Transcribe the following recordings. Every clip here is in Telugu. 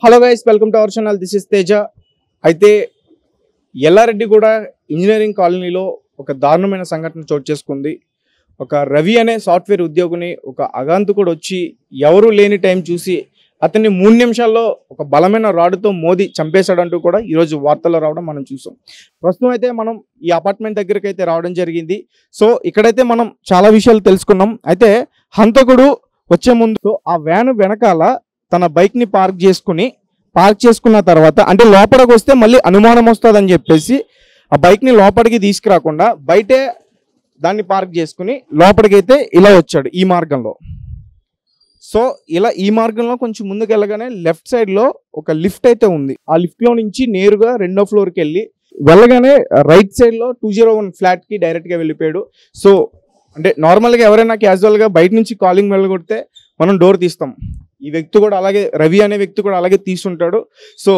Hello guys, welcome to our channel. This is Teja. అయితే ఎల్లారెడ్డి కూడా ఇంజనీరింగ్ కాలనీలో ఒక దారుణమైన సంఘటన చోటు చేసుకుంది. ఒక రవి అనే సాఫ్ట్వేర్ ఉద్యోగిని ఒక అగాంతకుడు వచ్చి ఎవరూ లేని టైం చూసి అతన్ని 3 నిమిషాల్లో ఒక బలమైన రాడ్డుతో మోది చంపేశాడంటూ కూడా ఈరోజు వార్తల్లో రావడం మనం చూసాం. ప్రస్తుతం అయితే మనం ఈ అపార్ట్మెంట్ దగ్గరికి అయితే రావడం జరిగింది. సో ఇక్కడైతే మనం చాలా విషయాలు తెలుసుకున్నాం. అయితే హంతకుడు వచ్చే ముందు ఆ వ్యాన్ వెనకాల తన బైక్ని పార్క్ చేసుకున్న తర్వాత, అంటే లోపలికి వస్తే మళ్ళీ అనుమానం వస్తుందని చెప్పేసి ఆ బైక్ని లోపలికి తీసుకురాకుండా బయటే దాన్ని పార్క్ చేసుకుని లోపలికైతే ఇలా వచ్చాడు ఈ మార్గంలో. సో ఇలా ఈ మార్గంలో కొంచెం ముందుకు వెళ్ళగానే లెఫ్ట్ సైడ్లో ఒక లిఫ్ట్ అయితే ఉంది. ఆ లిఫ్ట్లో నుంచి నేరుగా 2వ ఫ్లోర్కి వెళ్ళగానే రైట్ సైడ్లో 201 ఫ్లాట్కి డైరెక్ట్గా వెళ్ళిపోయాడు. సో అంటే నార్మల్గా ఎవరైనా క్యాజువల్గా బయట నుంచి కాలింగ్ వెళ్ళగొడితే మనం డోర్ తీస్తాం. ఈ వ్యక్తి కూడా అలాగే, రవి అనే వ్యక్తి కూడా అలాగే తీసుంటాడు. సో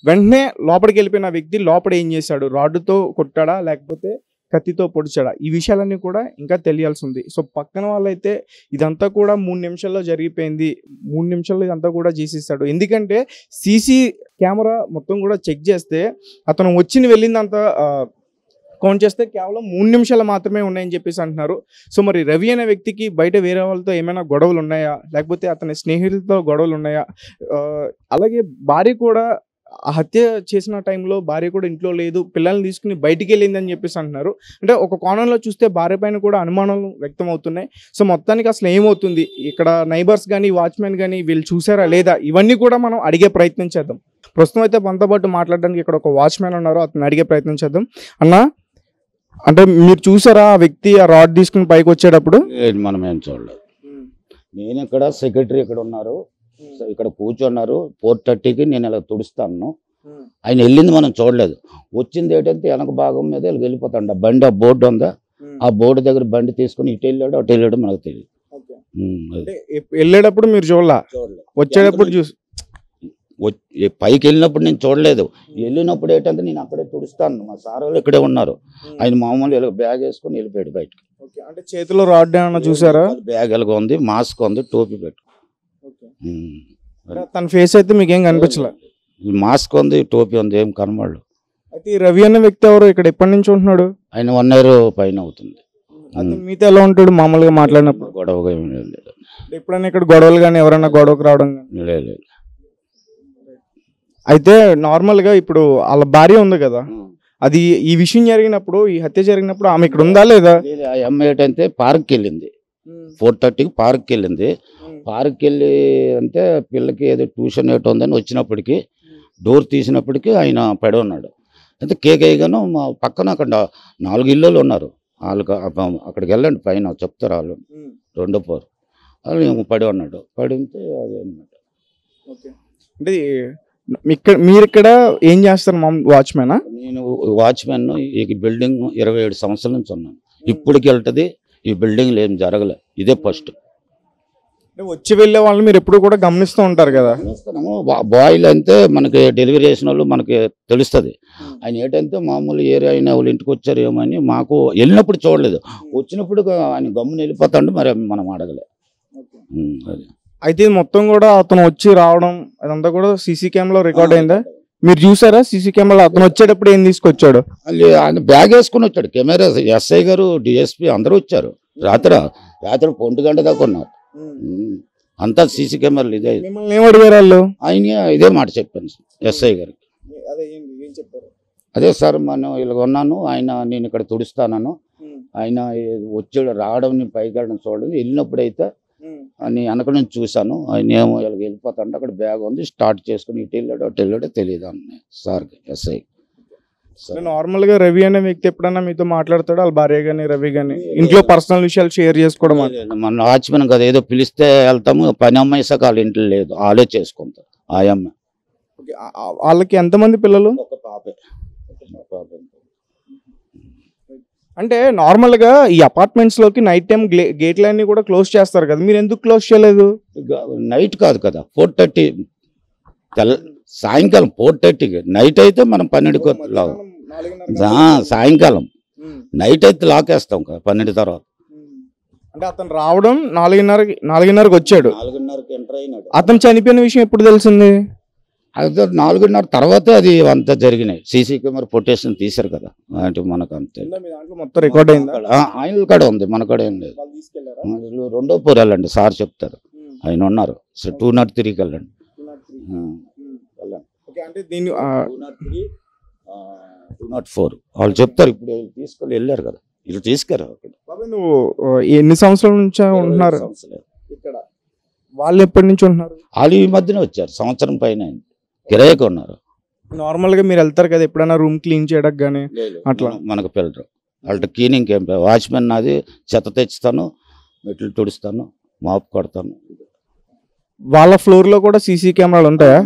వెంటనే లోపలికి వెళ్ళిపోయిన వ్యక్తి లోపల ఏం చేశాడు, రాడ్డుతో కొట్టాడా లేకపోతే కత్తితో పొడిచాడా, ఈ విషయాలన్నీ కూడా ఇంకా తెలియాల్సి ఉంది. సో పక్కన వాళ్ళైతే ఇదంతా కూడా 3 నిమిషాల్లో జరిగిపోయింది, 3 నిమిషాల్లో ఇదంతా కూడా చేసేసాడు. ఎందుకంటే సీసీ కెమెరా మొత్తం కూడా చెక్ చేస్తే అతను వెళ్ళిందంతా కౌంట్ చేస్తే కేవలం 3 నిమిషాలు మాత్రమే ఉన్నాయని చెప్పేసి అంటున్నారు. సో మరి రవి అనే వ్యక్తికి బయట వేరే వాళ్ళతో ఏమైనా గొడవలు ఉన్నాయా, లేకపోతే అతని స్నేహితులతో గొడవలు ఉన్నాయా, అలాగే భార్య కూడా హత్య చేసిన టైంలో భార్య కూడా ఇంట్లో లేదు, పిల్లల్ని తీసుకుని బయటికి వెళ్ళిందని చెప్పేసి అంటున్నారు. అంటే ఒక కోణంలో చూస్తే భార్య పైన కూడా అనుమానాలు వ్యక్తం అవుతున్నాయి. సో మొత్తానికి అసలు ఏమవుతుంది, ఇక్కడ నైబర్స్ కానీ వాచ్మెన్ కానీ వీళ్ళు చూసారా లేదా, ఇవన్నీ కూడా మనం అడిగే ప్రయత్నం చేద్దాం. ప్రస్తుతం అయితే మనతో పాటు మాట్లాడడానికి ఇక్కడ ఒక వాచ్మెన్ ఉన్నారు, అతను అడిగే ప్రయత్నం చేద్దాం. అన్న, అంటే మీరు చూసారా ఆ వ్యక్తి ఆ రాడ్ తీసుకుని పైకి వచ్చేటప్పుడు? మనం ఏం చూడలేదు. నేను ఇక్కడ సెక్రటరీ ఇక్కడ ఉన్నారు, ఇక్కడ కూర్చున్నారు. 4:30కి నేను ఇలా తుడుస్తాను. ఆయన వెళ్ళింది మనం చూడలేదు. వచ్చింది ఏంటంటే వెనక భాగం మీద వెళ్ళిపోతాడు. బండి ఆ బోర్డు ఉందా, ఆ బోర్డు దగ్గర బండి తీసుకుని ఇటు వెళ్ళాడు అటు వెళ్ళాడు మనకు తెలియదు. వెళ్ళేటప్పుడు మీరు చూడలేదు, వచ్చేటప్పుడు చూసి పైకి వెళ్ళినప్పుడు నేను చూడలేదు. వెళ్ళినప్పుడు ఏంటంటే నేను అక్కడే తుడుస్తాను, మా సార్ వాళ్ళు ఇక్కడే ఉన్నారు. ఆయన మామూలు బ్యాగ్ వేసుకొని వెళ్ళిపోయాడు బయటకు. అంటే చేతిలో రాడ్ ఏమన్నా చూసారా? బ్యాగ్ ఎలాగ ఉంది, మాస్క్ ఉంది, టోపీ పెట్టు. తన ఫేస్ అయితే మీకు ఏం కనిపించలే? మాస్క్ ఉంది, టోపీ ఉంది, ఏం కనబడలేదు. అయితే ఈ రవి అన్న వ్యక్తి ఎవరు, ఇక్కడ ఎప్పటి నుంచి ఉంటున్నాడు? ఆయన 1 year పైన అవుతుంది. మీతో ఎలా ఉంటాడు మామూలుగా మాట్లాడినప్పుడు? గొడవగా ఏం లేదు. ఎప్పుడైనా ఇక్కడ గొడవలు కానీ ఎవరైనా గొడవకు రావడం కానీ? లేదు. అయితే నార్మల్గా ఇప్పుడు వాళ్ళ భార్య ఉంది కదా, అది ఈ విషయం జరిగినప్పుడు, ఈ హత్య జరిగినప్పుడు ఆమె ఇక్కడ ఉందా లేదా? ఆ అమ్మాయి ఏంటంటే పార్క్కి వెళ్ళింది, 4:30కి పార్క్కి వెళ్ళింది. పార్క్కి వెళ్ళి అంటే పిల్లకి ఏదో ట్యూషన్ ఏటో ఉందని వచ్చినప్పటికీ డోర్ తీసినప్పటికీ ఆయన పడి ఉన్నాడు. అయితే కేకేగాను మా పక్కన అక్కడ 4 ఇళ్ళు ఉన్నారు. వాళ్ళకి అక్కడికి వెళ్ళండి, పైన చెప్తారు వాళ్ళు, 2వ ఫ్లోర్. వాళ్ళు పడి ఉన్నాడు. పడి ఉంటే అది అన్నమాట. అంటే మీరు ఇక్కడ ఏం చేస్తారు వాచ్మెనా? నేను వాచ్మెన్. ఈ బిల్డింగ్ 27 సంవత్సరాల నుంచి ఉన్నాను. ఇప్పటికి వెళ్తుంది, ఈ బిల్డింగ్లో ఏం జరగలే, ఇదే ఫస్ట్. వచ్చి వెళ్ళే వాళ్ళని మీరు ఎప్పుడు కూడా గమనిస్తూ ఉంటారు కదా? బాయ్లు అంటే మనకి డెలివరీ చేసిన వాళ్ళు మనకి తెలుస్తుంది. ఆయన ఏంటంటే మామూలు ఏరియా అయినా వాళ్ళు ఇంటికి వచ్చారు ఏమని మాకు వెళ్ళినప్పుడు చూడలేదు, వచ్చినప్పుడు ఆయన గమ్మున వెళ్ళిపోతాడు. మరి మనం అడగలే. అది అయితే మొత్తం కూడా అతను వచ్చి రావడం అదంతా కూడా సీసీ కెమెరాలో రికార్డ్ అయిందా? మీరు చూసారా సీసీ కెమెరాలో అతను వచ్చేటప్పుడు ఏం తీసుకొచ్చాడు? ఆయన బ్యాగ్ వేసుకుని వచ్చాడు. కెమెరా ఎస్ఐ గారు, డిఎస్పీ అందరూ వచ్చారు. రాత్రి 1 గంట దాకా ఉన్నారు. అంతా సీసీ కెమెరాలు ఇదే. ఏం అడిగారు వాళ్ళు? ఆయన ఇదే మాట చెప్పాను ఎస్ఐ గారికి. అదే సార్, మనం ఇలా ఉన్నాను, నేను ఇక్కడ తుడుస్తాను, ఆయన వచ్చాడు, రావడం పైకి వెళ్ళడం చూడండి, వెళ్ళినప్పుడు అయితే అని వెనక నుంచి చూశాను. ఆయన ఏమో ఇలా వెళ్ళిపోతాడు, అక్కడ బ్యాగ్ ఉంది, స్టార్ట్ చేసుకుని ఇటు వెళ్ళాడు అటు వెళ్ళాడో తెలియదు అన్న సార్కి, ఎస్ఐ. నార్మల్ గా రవి అనే వ్యక్తి ఎప్పుడన్నా మీతో మాట్లాడతాడు, వాళ్ళ భార్య గానీ రవి గానీ ఇంట్లో పర్సనల్ విషయాలు షేర్ చేసుకోవడం? మన వాచ్మెన్ కదా, ఏదో పిలిస్తే వెళ్తాము, పని అమ్మాయి సార్ వాళ్ళ ఇంట్లో లేదు, వాళ్ళే చేసుకుంటారు. ఆ అమ్మాయి వాళ్ళకి ఎంతమంది పిల్లలు? ఒక పాపే. అంటే నార్మల్ గా ఈ అపార్ట్మెంట్స్ లోకి నైట్ టైం గేట్లన్నీ కూడా క్లోజ్ చేస్తారు కదా, మీరు ఎందుకు క్లోజ్ చేయలేదు? నైట్ కాదు కదా, 4:30 సాయంకాలం 4:30కి. నైట్ అయితే మనం 12కి సాయంకాలం, నైట్ అయితే లాకేస్తాం కదా 12 తర్వాత. అంటే అతను రావడం 4:30కి వచ్చాడు. 4:30కి ఎంటర్ అయినాడు. అతను చనిపోయిన విషయం ఎప్పుడు తెలిసింది? అది 4:30 తర్వాత అది అంతా జరిగినాయి. సీసీ కెమెరా పొటేషన్ తీశారు కదా, అంటే మనకు అంతే. మీ దాంట్లో మొత్తం రికార్డ్ అయిందా? ఆయన కాడ ఉంది, మన కాడ ఏం లేదు. వాళ్ళు తీసుకెళ్లారా? వీళ్ళు 2వ ఫ్లోర్ వెళ్ళండి, సార్ చెప్తారు. ఆయన ఉన్నారు. సో 203కి వెళ్ళండి. వెళ్ళండి. ఓకే, అంటే దీన్ని 203, 204 వాళ్ళు చెప్తారు. ఇప్పుడు తీసుకొని వెళ్ళారు కదా, వీళ్ళు తీసుకెళ్ళారు. బాబాయ్ నువ్వు ఎన్ని సంవత్సరాల నుంచి ఉంటున్నారు ఇక్కడ? వాళ్ళు ఎప్పటి నుంచి ఉంటున్నారు? వాళ్ళు ఈ మధ్యన వచ్చారు, సంవత్సరం పైన కిరాయికి ఉన్నారు. నార్మల్ గా మీరు వెళ్తారు కదా ఎప్పుడైనా రూమ్ క్లీన్ చేయడానికి కానీ అట్లా? మనకు పిల్లలు వాళ్ళ క్లీనింగ్ ఏం, వాచ్మెన్ నాది, చెత్త తెచ్చుతాను, మెట్లు తుడుస్తాను, మాపు కొడతాను. వాళ్ళ ఫ్లోర్ లో కూడా సీసీ కెమెరాలు ఉంటాయా?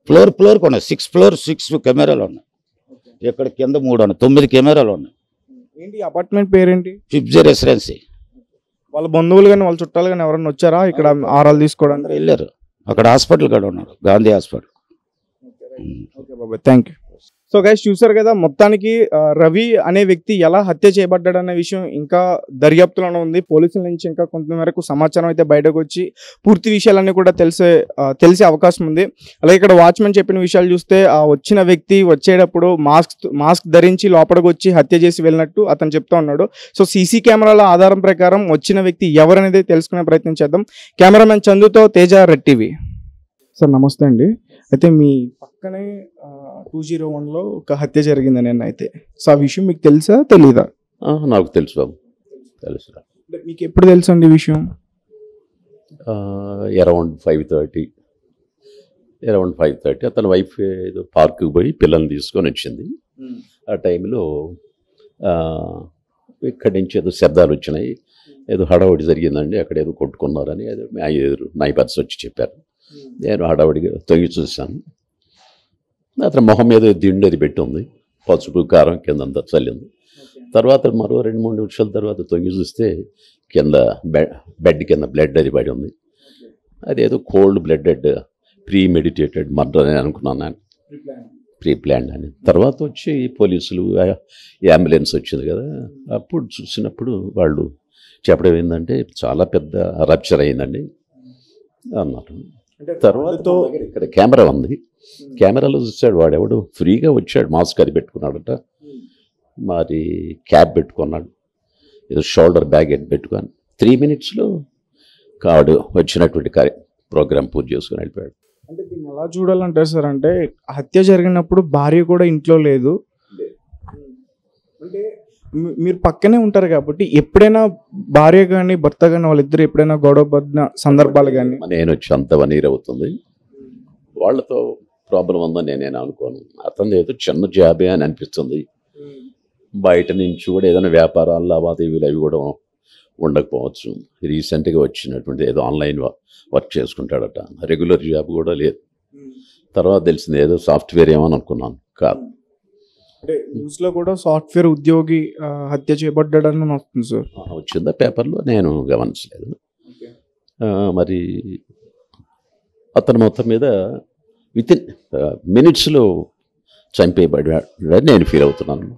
ఫ్లోర్ ఉన్నాయి. 6 ఫ్లోర్ 6 కెమెరాలు ఉన్నాయి. ఇక్కడ కింద 3 ఉన్నాయి, 9 కెమెరాలు ఉన్నాయి. ఏంటి అపార్ట్మెంట్ పేరేంటి? ఫిఫ్జీ రెసిడెన్సీ. వాళ్ళ బంధువులు కానీ వాళ్ళ చుట్టాలు కానీ ఎవరైనా వచ్చారా ఇక్కడ ఆరాలు తీసుకోవడానికి? వెళ్ళారు. అక్కడ హాస్పిటల్ కూడా ఉన్నారు, గాంధీ హాస్పిటల్. ఓకే బాబాయ్, థ్యాంక్ యూ. సో గైస్ చూసారు కదా, మొత్తానికి రవి అనే వ్యక్తి ఎలా హత్య చేయబడ్డాడనే విషయం ఇంకా దర్యాప్తులోనే ఉంది. పోలీసుల నుంచి ఇంకా కొంతమేరకు సమాచారం అయితే బయటకు వచ్చి పూర్తి విషయాలన్నీ కూడా తెలిసే అవకాశం ఉంది. అలాగే ఇక్కడ వాచ్మెన్ చెప్పిన విషయాలు చూస్తే ఆ వచ్చిన వ్యక్తి వచ్చేటప్పుడు మాస్క్ ధరించి లోపలికి వచ్చి హత్య చేసి వెళ్ళినట్టు అతను చెప్తా ఉన్నాడు. సో సీసీ కెమెరాల ఆధారం ప్రకారం వచ్చిన వ్యక్తి ఎవరనేది తెలుసుకునే ప్రయత్నం చేద్దాం. కెమెరామెన్ చందుతో తేజ, రెడ్ టీవీ. సార్ నమస్తే అండి. అయితే మీ పక్కనే 201లో ఒక హత్య జరిగిందని అయితే, సో ఆ విషయం మీకు తెలుసా తెలీదా? నాకు తెలుసు బాబు, తెలుసు. మీకు ఎప్పుడు తెలుసు అండి ఈ విషయం? అరౌండ్ 5:30 అతని వైఫ్ ఏదో పార్క్కి పోయి పిల్లల్ని తీసుకొని వచ్చింది. ఆ టైంలో ఇక్కడి నుంచి ఏదో శబ్దాలు వచ్చినాయి, ఏదో హడావుడి జరిగిందండి, అక్కడ ఏదో కొట్టుకున్నారని ఏదో నైబర్స్ వచ్చి చెప్పారు. నేను హడావుడిగా తొంగి చూశాను. అతని మొహం మీద దిండు అది పెట్టి ఉంది, పసుపు కారం కిందంతా చల్లింది. తర్వాత మరో 2-3 నిమిషాల తర్వాత తొంగి చూస్తే కింద బెడ్ కింద బ్లడ్ అది పడి ఉంది. అదేదో కోల్డ్ బ్లడెడ్ ప్రీమెడిటేటెడ్ మర్డర్ అని అనుకున్నాను నేను, ప్రీ ప్లాన్డ్ అని. తర్వాత వచ్చి పోలీసులు, అంబులెన్స్ వచ్చింది కదా, అప్పుడు చూసినప్పుడు వాళ్ళు చెప్పడం ఏంటంటే చాలా పెద్ద రప్చర్ అయిందండి అన్నారు. తర్వాత ఇక్కడ కెమెరా ఉంది, కెమెరాలో చూసాడు వాడెవడు ఫ్రీగా వచ్చాడు, మాస్క్ అది పెట్టుకున్నాడట, మరి క్యాప్ పెట్టుకున్నాడు, ఏదో షోల్డర్ బ్యాగ్ అని పెట్టుకొని 3 minutesలో కాడు వచ్చినటువంటి ప్రోగ్రామ్ పూర్తి చేసుకుని వెళ్ళిపోయాడు. అంటే దీన్ని ఎలా చూడాలంటే సార్, అంటే హత్య జరిగినప్పుడు భార్య కూడా ఇంట్లో లేదు, అంటే మీరు పక్కనే ఉంటారు కాబట్టి ఎప్పుడైనా భార్య కానీ భర్త కానీ వాళ్ళిద్దరు ఎప్పుడైనా గొడవ పడిన సందర్భాలు కానీ? నేను వచ్చి అంత 1 year అవుతుంది, వాళ్ళతో ప్రాబ్లం ఉందని నేను అనుకోను. అతను ఏదో చిన్న జాబే అని అనిపిస్తుంది. బయట నుంచి కూడా ఏదైనా వ్యాపారాలు లావాదేవీలు అవి కూడా ఉండకపోవచ్చు. రీసెంట్గా వచ్చినటువంటి ఏదో ఆన్లైన్ వర్క్ చేసుకుంటాడట, రెగ్యులర్ జాబ్ కూడా లేదు. తర్వాత తెలిసింది ఏదో సాఫ్ట్వేర్ ఏమని అనుకున్నాను, కాదు. అంటే న్యూస్లో కూడా సాఫ్ట్వేర్ ఉద్యోగి హత్య చేయబడ్డాడని వస్తుంది సార్. వచ్చిందా పేపర్లో? నేను గమనించలేదు. మరి అతను మొత్తం మీద వితిన్ మినిట్స్లో చంపేయబడ్డాడని నేను ఫీల్ అవుతున్నాను.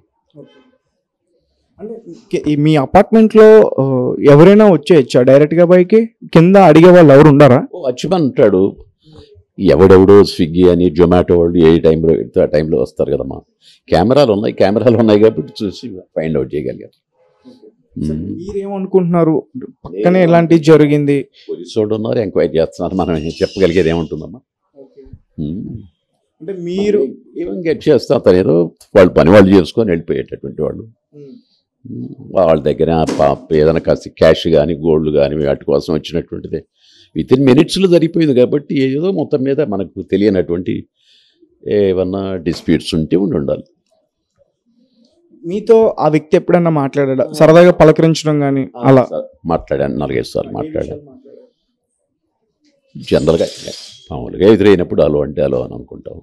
అంటే మీ అపార్ట్మెంట్లో ఎవరైనా వచ్చేయచ్చా డైరెక్ట్గా పైకి? కింద అడిగే వాళ్ళు ఎవరు ఉండారా? వాచ్మెన్ ఉంటాడు, ఎవడెవడో స్విగ్గీ అని జొమాటో వాళ్ళు ఏ టైంలో ఆ టైంలో వస్తారు కదమ్మా. కెమెరాలు ఉన్నాయి కాబట్టి చూసి ఫైండ్ అవుట్ చేయగలిగారు. మీరేమనుకుంటున్నారు, పక్కనే ఇలాంటివి జరిగింది, పోలీసు వాళ్ళు ఉన్నారు, ఎంక్వైరీ చేస్తున్నారు, మనం చెప్పగలిగేది ఏముంటుందమ్మా? అంటే మీరు ఏమని గెట్ చేస్తే అతను ఏదో వాళ్ళు పని వాళ్ళు చేసుకొని వెళ్ళిపోయేటటువంటి వాళ్ళు. వాళ్ళ దగ్గర ఏదైనా కాస్త క్యాష్ కానీ గోల్డ్ కానీ వాటి కోసం వచ్చినటువంటిది వితిన్ మినిట్స్లో జరిగిపోయింది. కాబట్టి ఏదో మొత్తం మీద మనకు తెలియనటువంటి ఏమన్నా డిస్ప్యూట్స్ ఉంటే ఉండాలి. మీతో ఆ వ్యక్తి ఎప్పుడన్నా మాట్లాడా, సరదాగా పలకరించడం కానీ అలా? మాట్లాడాను, 4-5 సార్లు మాట్లాడాను. జనరల్గా మామూలుగా ఎదురైనప్పుడు అలో అంటే అలో అని అనుకుంటాం.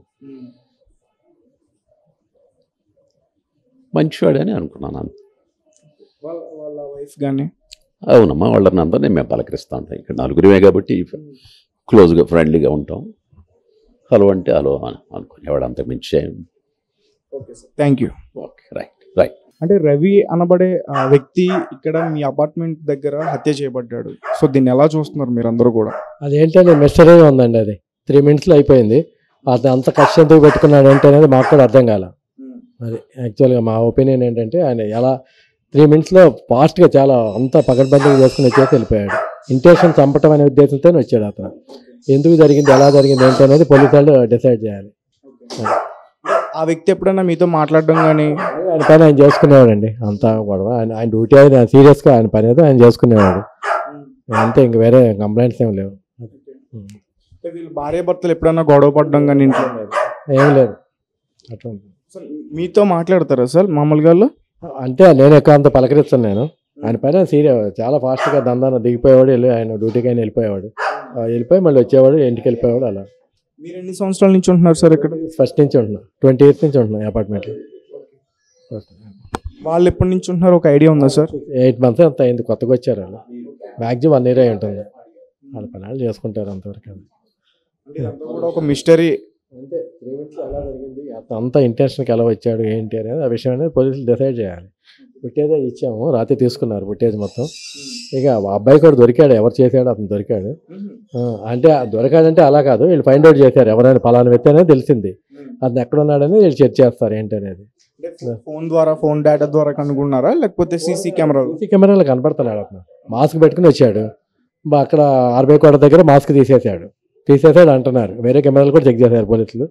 మంచివాడని అనుకున్నాను. వాళ్ళ వైఫ్ కానీ? అవునమ్మా, వాళ్ళని అందరినీ మేము పలకరిస్తూ ఉంటాం. ఇక్కడ 4గురిమే కాబట్టి క్లోజ్గా ఫ్రెండ్లీగా ఉంటాం. హలో అంటే హలో అని అనుకునేవాడు, అంతకు మించి. Okay sir, thank you. Okay, right. అంటే రవి అనబడే ఆ వ్యక్తి ఇక్కడ మీ అపార్ట్మెంట్ దగ్గర హత్య చేయబడ్డాడు. సో దీన్ని ఎలా చూస్తున్నారు మీరు అందరూ కూడా? అదేంటంటే మిస్టరీగా ఉందండి. అది 3 minutesలో అయిపోయింది. అతను అంత కష్టం ఎందుకు పెట్టుకున్నాడు ఏంటి అనేది మాకు కూడా అర్థం కాల. అది యాక్చువల్గా మా ఒపీనియన్ ఏంటంటే ఆయన ఎలా 3 minutesలో ఫాస్ట్గా చాలా అంతా పకడ్బందీగా చేసుకుని వచ్చేసి వెళ్ళిపోయాడు. ఇంటెన్షన్ చంపటం అనే ఉద్దేశంతో వచ్చాడు అతను. ఎందుకు జరిగింది, ఎలా జరిగింది ఏంటి అనేది పోలీసు వాళ్ళు డిసైడ్ చేయాలి. ఆ వ్యక్తి ఎప్పుడైనా మీతో మాట్లాడడం కానీ? ఆయన పని ఆయన చేసుకునేవాడండి, అంతా గొడవ ఆయన డ్యూటీ అయితే సీరియస్గా ఆయన పని అయితే ఆయన చేసుకునేవాడు అంతే, ఇంక వేరే కంప్లైంట్స్ ఏమి లేవు. వీళ్ళు భార్యాభర్తలు ఎప్పుడైనా గొడవ పడడం కానీ ఇంట్లో ఏం లేదు అట్లా. మీతో మాట్లాడతారా సార్ మామూలుగా? అంటే నేను ఎక్కువ అంత పలకరిస్తాను నేను. ఆయన పైన సీరియస్ చాలా ఫాస్ట్గా దందాన దిగిపోయేవాడు, ఆయన డ్యూటీకి అయినా వెళ్ళిపోయేవాడు, వెళ్ళిపోయి మళ్ళీ వచ్చేవాడు, ఇంటికి వెళ్ళిపోయేవాడు. అలా. మీరు ఎన్ని సంవత్సరాల నుంచి ఉంటున్నారు సార్ ఇక్కడ? ఫస్ట్ నుంచి ఉంటున్నా, 20 years నుంచి ఉంటున్నా అపార్ట్మెంట్లో. వాళ్ళు ఎప్పటి నుంచి ఉంటున్నారు ఒక ఐడియా ఉందా సార్? 8 months అంత అయింది, కొత్తగా వచ్చారు వాళ్ళు. మ్యాక్సిమం 1 year అయి ఉంటుంది. వాళ్ళ పనులు చేసుకుంటారు అంతవరకు. కూడా ఒక మిస్టరీ అంటే 3 minutes ఎలా జరిగింది, అంత ఇంటెన్షన్కి ఎలా వచ్చాడు ఏంటి అనేది ఆ విషయం అనేది పోలీసులు డిసైడ్ చేయాలి. ఫుటేజ్ ఇచ్చాము, రాత్రి తీసుకున్నారు ఫుటేజ్ మొత్తం. ఇక ఆ అబ్బాయి కూడా దొరికాడు, ఎవరు చేశాడు అతను దొరికాడు. అంటే దొరికాడంటే అలా కాదు, వీళ్ళు ఫైండ్ అవుట్ చేశారు ఎవరైనా పలానా వ్యక్తి అనేది తెలిసింది, అతను ఎక్కడ ఉన్నాడని వీళ్ళు చెక్ చేస్తారు ఏంటి అనేది. ఫోన్ ద్వారా, ఫోన్ డేటా ద్వారా కనుగొన్నారా లేకపోతే సీసీ కెమెరాలో కనపడుతున్నాడు అతను. మాస్క్ పెట్టుకుని వచ్చాడు, అక్కడ 60 కోట్ల దగ్గర మాస్క్ తీసేసాడు అంటున్నారు. వేరే కెమెరాలు కూడా చెక్ చేశారు పోలీసులు,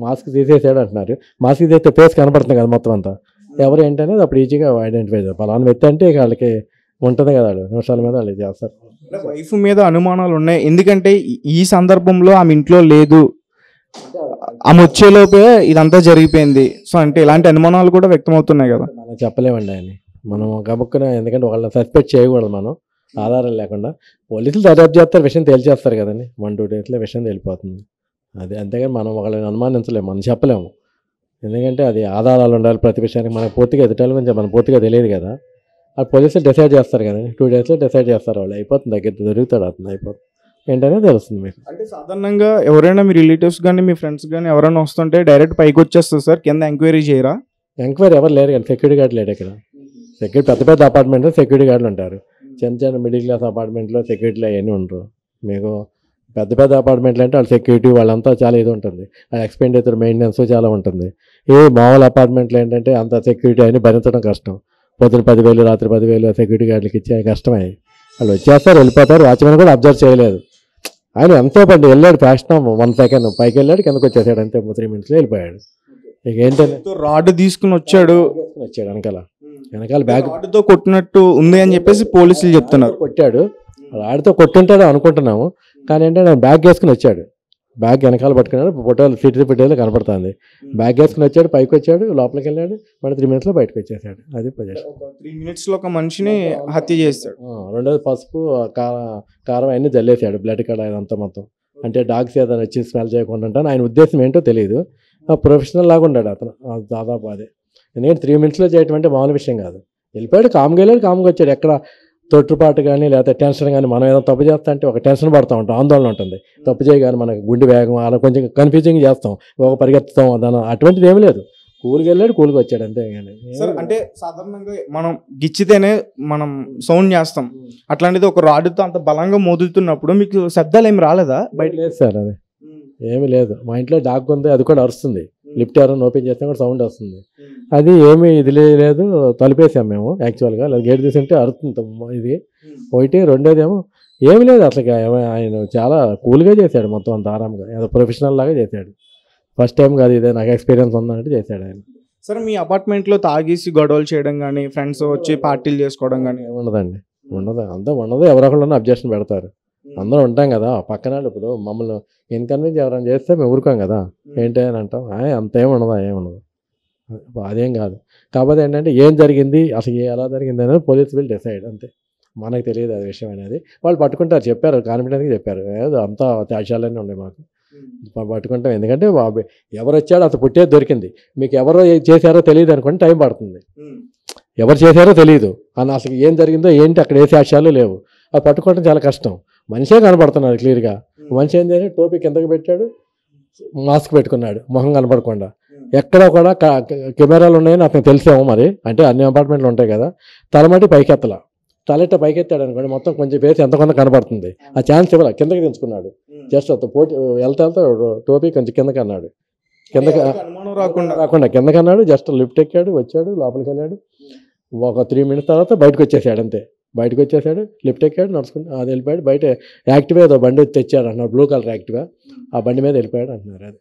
మాస్క్ తీసేసాడు అంటున్నారు. మాస్క్ తీసేస్తే ఫేస్ కనపడుతుంది కదా మొత్తం అంతా, ఎవరు ఏంటనేది అప్పుడు ఈజీగా ఐడెంటిఫై చేస్తారు. పలానా వ్యక్తి అంటే ఇక వాళ్ళకి ఉంటుంది కదా, నిమిషాల మీద వాళ్ళు చేస్తారు. వైఫ్ మీద అనుమానాలు ఉన్నాయి, ఎందుకంటే ఈ సందర్భంలో ఆమె ఇంట్లో లేదు, ఆమె వచ్చేలోపే ఇదంతా జరిగిపోయింది. సో అంటే ఇలాంటి అనుమానాలు కూడా వ్యక్తం అవుతున్నాయి కదా. మనం చెప్పలేమండి ఆయన, మనం గబుక్కున, ఎందుకంటే వాళ్ళని సస్పెక్ట్ చేయకూడదు మనం ఆధారం లేకుండా. పోలీసులు దర్యాప్తు చేస్తారు, విషయం తేల్చేస్తారు కదండి. 1-2 daysలో విషయం తెలిపోతుంది. అది అంతేగాని మనం వాళ్ళని అనుమానించలేము, మనం చెప్పలేము. ఎందుకంటే అది ఆధారాలు ఉండాలి ప్రతి విషయానికి. మనకు పూర్తిగా ఎదుటాల గురించి మనకు పూర్తిగా తెలియదు కదా. ఆ పోలీసులు డిసైడ్ చేస్తారు కదండి, 2 daysలో డిసైడ్ చేస్తారు వాళ్ళు. అయిపోతుంది, దగ్గర దొరుకుతాడు అతను, అయిపోతుంది ఏంటనే తెలుస్తుంది మీకు. అంటే సాధారణంగా ఎవరైనా మీ రిలేటివ్స్ కానీ మీ ఫ్రెండ్స్ కానీ ఎవరైనా వస్తుంటే డైరెక్ట్ పైకి వచ్చేస్తారు సార్, కింద ఎంక్వైరీ చేయరా? ఎంక్వైరీ ఎవరు లేరు కానీ, సెక్యూరిటీ గార్డ్ లేడు ఇక్కడ. పెద్ద అపార్ట్మెంట్లో సెక్యూరిటీ గార్డులు ఉంటారు. చిన్న మిడిల్ క్లాస్ అపార్ట్మెంట్లో సెక్యూరిటీలు అవన్నీ ఉండరు. మీకు పెద్ద అపార్ట్మెంట్లు అంటే వాళ్ళ సెక్యూరిటీ వాళ్ళంతా చాలా ఇది ఉంటుంది, వాళ్ళ ఎక్స్పెండిచర్ మెయింటెనెన్స్ చాలా ఉంటుంది. ఈ మామూలు అపార్ట్మెంట్లో ఏంటంటే అంత సెక్యూరిటీ అని భరించడం కష్టం. పొద్దున 10,000 రాత్రి 10,000 సెక్యూరిటీ గార్డులకి ఇచ్చే కష్టమే. వాళ్ళు వచ్చేస్తారు, వెళ్ళిపోతారు. వాచ్మెన్ కూడా అబ్జర్వ్ చేయలేదు. ఆయన ఎంతసేపండి వెళ్ళాడు, ఫ్యాషన్ 1 second పైకి వెళ్ళాడు, కిందకు వచ్చేసాడు అంతే. 3 minutesలో వెళ్ళిపోయాడు. ఇక ఏంటంటే రాడ్ తీసుకుని వచ్చాడు వెనకాల బ్యాగ్ తో కొట్టినట్టు ఉంది అని చెప్పేసి పోలీసులు చెప్తున్నారు. కొట్టాడు, రాడ్తో కొట్టుంటాడు అనుకుంటున్నాము. కానీ ఏంటంటే బ్యాగ్ వేసుకుని వచ్చాడు, బ్యాగ్ వెనకాల పట్టుకున్నాడు, ఫోటోలు ఫోటోలు కనపడుతుంది. బ్యాగ్ వేసుకుని వచ్చాడు, పైకి వచ్చాడు, లోపలికి వెళ్ళాడు, మళ్ళీ 3 minutesలో బయటకు వచ్చేసాడు. అది పొజిషన్. 3 minutesలో ఒక మనిషిని హత్య చేస్తాడు. రెండోది పసుపు కారం అన్నీ జల్లేసాడు, బ్లడ్ కడ ఇదంతా మొత్తం. అంటే డాగ్స్ ఏదైనా వచ్చి స్మెల్ చేయకుండా ఉంటాను, ఆయన ఉద్దేశం ఏంటో తెలియదు. ప్రొఫెషనల్ లాగా ఉన్నాడు అతను దాదాపు. అదే ఎందుకంటే 3 minutesలో చేయటం అంటే మామూలు విషయం కాదు. వెళ్ళిపోయాడు, కామ్గా వెళ్ళాడు, కామ్గా వచ్చాడు. ఎక్కడ తొట్టుపాటు కానీ లేకపోతే టెన్షన్ కానీ, మనం ఏదో తప్పు చేస్తా అంటే ఒక టెన్షన్ పడుతూ ఉంటాం, ఆందోళన ఉంటుంది. తప్పు చేయగానే మనకు గుండె వేగం అలా కొంచెం కన్ఫ్యూజింగ్ చేస్తాం, ఒక పరిగెత్తుతాం, దాని అటువంటిది ఏమీ లేదు. కూలికి వెళ్ళాడు, కూలికి వచ్చాడు అంతే. సార్ అంటే సాధారణంగా మనం గిచ్చితేనే మనం సౌండ్ చేస్తాం, అట్లాంటిది ఒక రాడ్తో అంత బలంగా మోదుతున్నప్పుడు మీకు శబ్దాలు ఏమి రాలేదా? బయట లేదు సార్, అది ఏమీ లేదు. మా ఇంట్లో డాగ్ ఉంది, అది కూడా అరుస్తుంది. లిఫ్ట్ ఎవరైనా ఓపెన్ చేస్తే కూడా సౌండ్ వస్తుంది. అది ఏమీ ఇది లేదు, తలిపేసాం మేము యాక్చువల్గా. లేదా గేట్ తీసుకుంటే అరుతుంది ఇది ఒకటి. రెండోదేమో ఏమి లేదు అసలు. ఆయన చాలా కూల్గా చేశాడు, మొత్తం అంత ఆరాంగా, ఏదో ప్రొఫెషనల్ లాగా చేశాడు. ఫస్ట్ టైం కాదు ఇదే, నాకు ఎక్స్పీరియన్స్ ఉందన్నట్టు చేశాడు ఆయన. సరే మీ అపార్ట్మెంట్లో తాగేసి గొడవలు చేయడం కానీ, ఫ్రెండ్స్ వచ్చి పార్టీలు చేసుకోవడం కానీ ఉండదండి? ఉండదు, అంతా ఉండదు. ఎవరొకళ్ళన్నా అబ్జెక్షన్ పెడతారు, అందరూ ఉంటాం కదా పక్కన. ఇప్పుడు మమ్మల్ని ఇన్కన్వీన్స్ ఎవరైనా చేస్తే మేము ఊరుకోం కదా, ఏంటి అని అంటాం. అంతేం ఉండదు, ఏముండదు, అదేం కాదు. కాకపోతే ఏంటంటే ఏం జరిగింది అసలు, ఎలా జరిగింది అనేది పోలీసు విల్ డిసైడ్ అంతే. మనకు తెలియదు అది విషయం అనేది. వాళ్ళు పట్టుకుంటారు, చెప్పారు, కాన్ఫిడెంట్గా చెప్పారు. అంతా త్యాశాలన్నీ ఉన్నాయి మాకు, పట్టుకుంటాం. ఎందుకంటే ఎవరు వచ్చాడో అసలు పుట్టేది దొరికింది. మీకు ఎవరో చేశారో తెలియదు అనుకోండి, టైం పడుతుంది. ఎవరు చేశారో తెలియదు అని, అసలు ఏం జరిగిందో ఏంటి అక్కడ ఏ సాక్ష్యాలు లేవు, అది పట్టుకోవడం చాలా కష్టం. మనిషే కనపడుతున్నాడు క్లియర్గా. మనిషి ఏం చేశాడు, టోపీ కిందకి పెట్టాడు, మాస్క్ పెట్టుకున్నాడు, మొహం కనపడకుండా. ఎక్కడ కూడా కెమెరాలు ఉన్నాయని అతను తెలిసాము మరి, అంటే అన్ని అపార్ట్మెంట్లు ఉంటాయి కదా. తలమటి పైకెత్తల, తలెట్ట పైకెత్తాడు అనుకోండి మొత్తం కొంచెం ఫేస్ ఎంత కొంత కనపడుతుంది. ఆ ఛాన్స్ ఇవ్వాలి, కిందకి దించుకున్నాడు. జస్ట్ పోటీ వెళ్తా టోపీ కొంచెం కిందకి అన్నాడు, కిందకి అనుమానం రాకుండా రాకుండా కిందకి అన్నాడు. జస్ట్ లిఫ్ట్ ఎక్కాడు, వచ్చాడు, లోపలికి వెళ్ళాడు. ఒక 3 minutes తర్వాత బయటకు వచ్చేసాడు, అంతే. బయటకు వచ్చేసాడు, లిఫ్ట్ ఎక్కాడు, నడుచుకుంటూ అది వెళ్ళిపోయాడు. బయట యాక్టివా ఏదో బండి తెచ్చాడు అన్నాడు, బ్లూ కలర్ యాక్టివా, ఆ బండి మీద వెళ్ళిపోయాడు అంటున్నారు. అది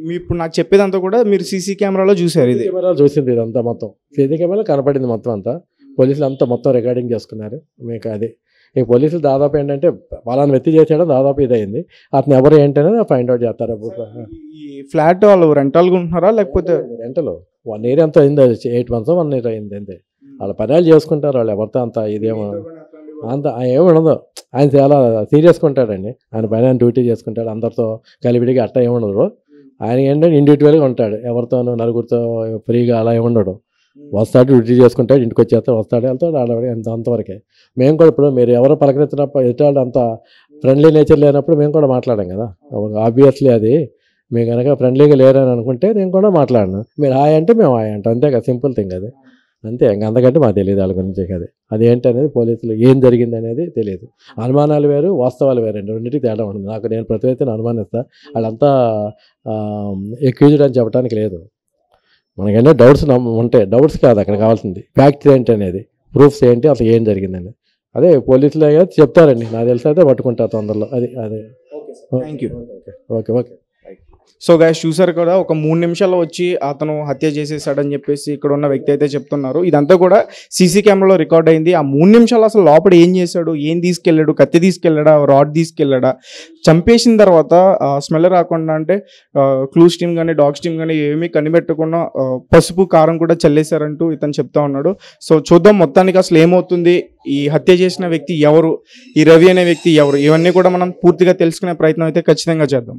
మీ ఇప్పుడు నాకు చెప్పేదంతా కూడా మీరు సీసీ కెమెరాలో చూసారు. ఇది కెమెరాలు చూసింది, ఇదంతా మొత్తం సీసీ కెమెరాలో కనపడింది మొత్తం అంతా. పోలీసులు అంతా మొత్తం రికార్డింగ్ చేసుకున్నారు. మీకు అది ఈ పోలీసులు దాదాపు ఏంటంటే వాళ్ళని వెత్తి చేసాడో దాదాపు ఇదైంది. అతను ఎవరు ఏంటనేది ఫైండ్ అవుట్ చేస్తారు. ఈ ఫ్లాట్ వాళ్ళు రెంటల్గా ఉంటున్నారా లేకపోతే రెంటలు 1 year ఎంతో అయింది, 8 months 1 year అయింది అంతే. వాళ్ళ పర్యాలు చేసుకుంటారు, వాళ్ళు ఎవరితో అంత ఇదేమో అంత ఏమి ఉండదు. ఆయన చాలా సీరియస్గా ఉంటాడండి. ఆయన పైన డ్యూటీ చేసుకుంటాడు, అందరితో కలివిడిగా అట్ట ఏముండదు. ఆయన ఏంటంటే ఇండివిజువల్గా ఉంటాడు, ఎవరితోనూ నలుగురితో ఫ్రీగా అలా ఏముండడు. వస్తాడు, డ్యూటీ చేసుకుంటాడు, ఇంటికి వచ్చేస్తాడు, వస్తాడు, వెళ్తాడు, ఆడవాడి అంతవరకే. మేము కూడా ఇప్పుడు మీరు ఎవరో పలకరించినప్పుడు ఎట్లాడు అంత ఫ్రెండ్లీ నేచర్ లేనప్పుడు మేము కూడా మాట్లాడాం కదా. ఆబ్వియస్లీ అది మేము కనుక ఫ్రెండ్లీగా లేరని అనుకుంటే నేను కూడా మాట్లాడను. మీరు హాయ్ అంటే మేము హాయ్ అంటాం, అంతే కదా, సింపుల్ థింగ్ అది. అంతే, అంతకంటే మాకు తెలియదు వాళ్ళ గురించి. అది ఏంటి అనేది పోలీసులు ఏం జరిగింది అనేది తెలియదు. అనుమానాలు వేరు, వాస్తవాలు వేరండి, రెండింటికి తేడా ఉంటుంది. నేను ప్రతి వ్యక్తిని అనుమానిస్తా, వాళ్ళంతా ఎక్యూజ్డ్ అని చెప్పడానికి లేదు. మనకైనా డౌట్స్ ఉంటాయి, డౌట్స్ కాదు అక్కడ కావాల్సింది, ఫ్యాక్ట్స్ ఏంటి అనేది, ప్రూఫ్స్ ఏంటి, అసలు ఏం జరిగిందని. అదే పోలీసులే చెప్తారండి, నాకు తెలిసి అయితే పట్టుకుంటారు తొందరలో. అదే thank you. Okay okay. So guys చూసారు కదా, ఒక 3 నిమిషాల్లో వచ్చి అతను హత్య చేసేసాడని చెప్పేసి ఇక్కడ ఉన్న వ్యక్తి అయితే చెప్తున్నారు. ఇదంతా కూడా సీసీ కెమెరాలో రికార్డ్ అయింది. ఆ 3 నిమిషాలు అసలు లోపల ఏం చేశాడు, ఏం తీసుకెళ్ళాడు, కత్తి తీసుకెళ్ళాడా, రాడ్ తీసుకెళ్ళాడా, చంపేసిన తర్వాత స్మెల్ రాకుండా అంటే క్లూస్ టీమ్ కానీ డాగ్స్ టీమ్ కానీ ఏమీ కనిపెట్టకుండా పసుపు కారం కూడా చల్లేశారంటూ ఇతను చెప్తా ఉన్నాడు. సో చూద్దాం మొత్తానికి అసలు ఏమవుతుంది, ఈ హత్య చేసిన వ్యక్తి ఎవరు, ఈ రవి అనే వ్యక్తి ఎవరు, ఇవన్నీ కూడా మనం పూర్తిగా తెలుసుకునే ప్రయత్నం అయితే ఖచ్చితంగా చేద్దాం.